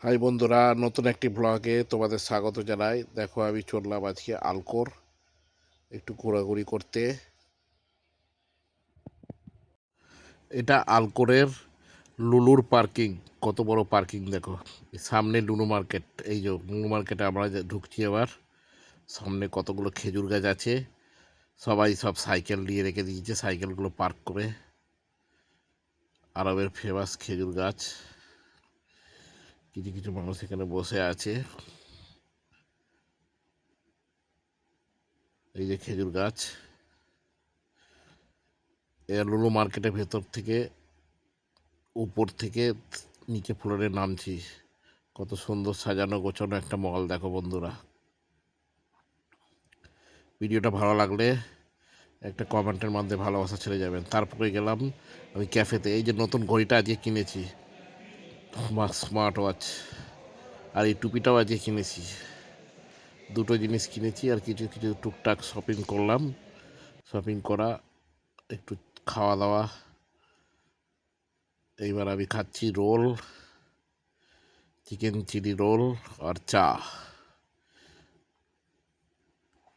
High বন্ধুরা, নতুন একটি ব্লগে তোমাদের স্বাগত জানাই। দেখো, আমি চললাম আজকে আলকোর একটু ঘোরাঘুরি করতে। এটা আলকোরের লুলুর পার্কিং। কত বড় পার্কিং দেখো, সামনে লুলু মার্কেট। এই যে লুলু মার্কেটে আমরা ঢুকছি এবার। সামনে কতগুলো খেজুর গাছ আছে, সবাই সব সাইকেল নিয়ে রেখে দিয়েছে, সাইকেলগুলো পার্ক করে। আরবের ফেমাস খেজুর গাছ, কিছু কিছু মানুষ এখানে বসে আছে। এই যে খেজুর গাছ, এ লুলু মার্কেটের ভেতর থেকে উপর থেকে নিচে ফ্লোরে নামছি। কত সুন্দর সাজানো গোছানো একটা মহল দেখো বন্ধুরা। ভিডিওটা ভালো লাগলে একটা কমেন্টের মাধ্যমে ভালোবাসা ছেড়ে যাবেন। তারপরে গেলাম আমি ক্যাফেতে। এই যে নতুন ঘড়িটা আজকে কিনেছি, স্মার্ট ওয়াচ, আর এই টুপিটাও আজকে কিনেছি। দুটো জিনিস কিনেছি, আর কিছু কিছু টুকটাক শপিং করলাম। শপিং করা, একটু খাওয়া দাওয়া। এইবার আমি খাচ্ছি রোল, চিকেন চিলি রোল আর চা।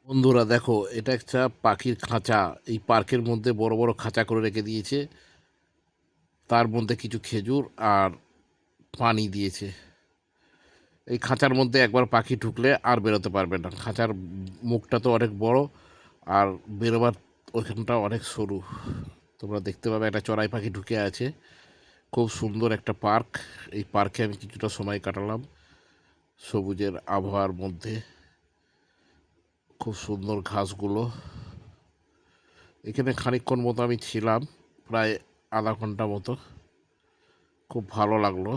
বন্ধুরা দেখো, এটা একটা পাখির খাঁচা। এই পার্কের মধ্যে বড় বড় খাঁচা করে রেখে দিয়েছে, তার মধ্যে কিছু খেজুর আর পানি দিয়েছে। এই খাঁচার মধ্যে একবার পাখি ঢুকলে আর বেরোতে পারবে না। খাঁচার মুখটা তো অনেক বড়, আর বেরোবার ওইখানটা অনেক সরু। তোমরা দেখতে পাবে একটা চড়াই পাখি ঢুকে আছে। খুব সুন্দর একটা পার্ক। এই পার্কে আমি কিছুটা সময় কাটালাম সবুজের আবহাওয়ার মধ্যে। খুব সুন্দর ঘাসগুলো। এখানে খানিকক্ষণ মতো আমি ছিলাম, প্রায় আধা ঘন্টা মতো। খুব ভালো লাগলো।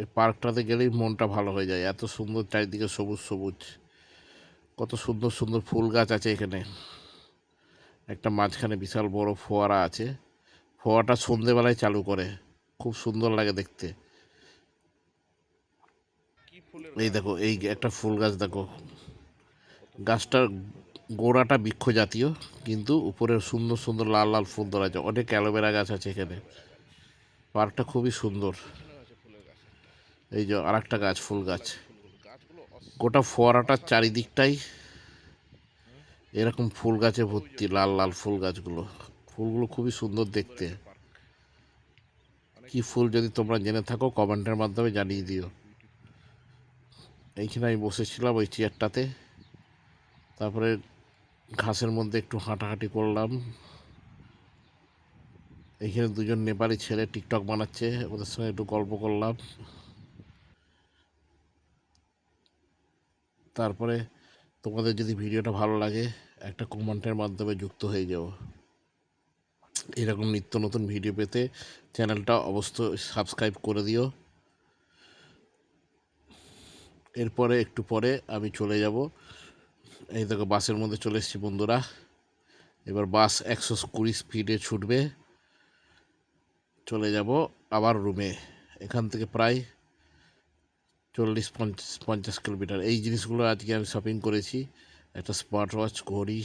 এই পার্কটাতে গেলেই মনটা ভালো হয়ে যায়, এত সুন্দর চারিদিকে সবুজ সবুজ। কত সুন্দর সুন্দর ফুল গাছ আছে এখানে। একটা মাঝখানে বিশাল বড় ফোয়ারা আছে। ফোয়ারাটা সন্ধেবেলায় চালু করে, খুব সুন্দর লাগে দেখতে। এই দেখো, এই একটা ফুল গাছ দেখো। গাছটার গোড়াটা বৃক্ষ জাতীয়, কিন্তু উপরে সুন্দর সুন্দর লাল লাল ফুল ধরা আছে। অনেক অ্যালোভেরা গাছ আছে এখানে। পার্কটা খুবই সুন্দর। এই যে আর একটা গাছ, ফুল গাছ। গোটা ফোয়ারাটার চারিদিকটাই এরকম ফুল গাছে ভর্তি, লাল লাল ফুল গাছগুলো। ফুলগুলো খুবই সুন্দর দেখতে। কি ফুল যদি তোমরা জেনে থাকো কমেন্টের মাধ্যমে জানিয়ে দিও। এইখানে আমি বসেছিলাম ওই চেয়ারটাতে। তারপরে ঘাসের মধ্যে একটু হাঁটাহাঁটি করলাম। এইখানে দুজন নেপালি ছেলে টিকটক বানাচ্ছে, ওদের সঙ্গে একটু গল্প করলাম। তারপরে তোমাদের যদি ভিডিওটা ভালো লাগে একটা কমেন্টের মাধ্যমে যুক্ত হয়ে যাও। এরকম নিত্য নতুন ভিডিও পেতে চ্যানেলটা অবশ্যই সাবস্ক্রাইব করে দিও। এরপরে একটু পরে আমি চলে যাব। এই দেখো, বাসের মধ্যে চলে এসেছি বন্ধুরা। এবার বাস 120 স্পিডে ছুটবে। চলে যাব আবার রুমে। এখান থেকে প্রায় 40-50 কিলোমিটার। এই জিনিসগুলো আজকে আমি শপিং করেছি। একটা স্মার্ট ওয়াচ, ঘড়ি,